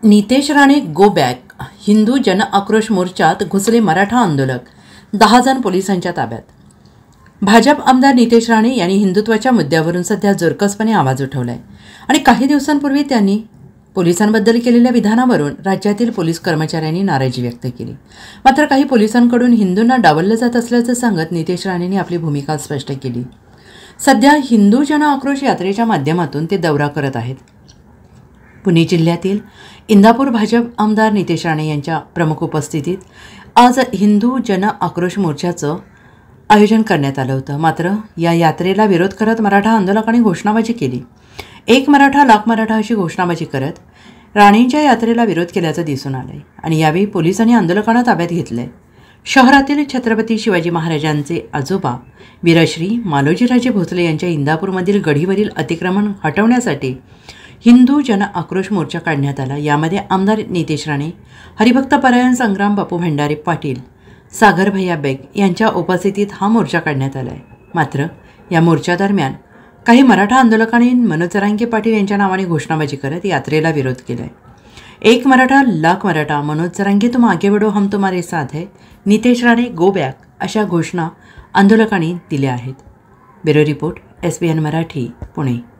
Nitesh Rane go back. Hindu जन आक्रोश मोर्चात घुसले मराठा आंदोलक. 10 जण पोलिसांच्या ताब्यात. भाजप आमदार नितेश राणे यांनी हिंदुत्वाच्या मुद्द्यावरून सध्या जोरकसपणे आवाज उठवलाय आणि काही दिवसांपूर्वी त्यांनी पोलिसांबद्दल केलेल्या विधानावरून राज्यातील पोलीस कर्मचाऱ्यांनी नाराजी व्यक्त केली. मात्र काही पोलिसांकडून हिंदूंना डावललं जात असल्याचं सांगत नितेश राणेंनी आपली भूमिका स्पष्ट केली. सध्या हिंदू जन आक्रोश यात्रेच्या माध्यमातून ते दौरा करत आहेत. पुणे जिल्ह्यातील इंदापूर भाजप आमदार नितेश राणे यांच्या प्रमुख उपस्थितीत आज हिंदू जन आक्रोश मोर्चाचं आयोजन करण्यात आलं होतं. मात्र या यात्रेला विरोध करत मराठा आंदोलकांनी घोषणाबाजी केली. एक मराठा लाख मराठा अशी घोषणाबाजी करत राणेंच्या यात्रेला विरोध केल्याचं दिसून आलंय आणि यावेळी पोलिसांनी आंदोलकांना ताब्यात घेतलंय. शहरातील छत्रपती शिवाजी महाराजांचे आजोबा वीरश्री मालोजीराजे भोसले यांच्या इंदापूरमधील गढीवरील अतिक्रमण हटवण्यासाठी हिंदू जन आक्रोश मोर्चा काढण्यात आला. यामध्ये आमदार नितेश राणे, हरिभक्त परायण संग्राम बापू भंडारे पाटील, सागर भैया बेग यांच्या उपस्थितीत हा मोर्चा काढण्यात आला आहे. मात्र या मोर्चादरम्यान काही मराठा आंदोलकांनी मनोज जरांगे पाटील यांच्या नावाने घोषणाबाजी करत यात्रेला विरोध केला आहे. एक मराठा लाख मराठा, मनोज जरांगे तुम आगे बढ़ो हम तुम्हारे साथ है, नितेश राणे गो बॅक अशा घोषणा आंदोलकांनी दिल्या आहेत. Bureau report, SBN Marathi, Pune.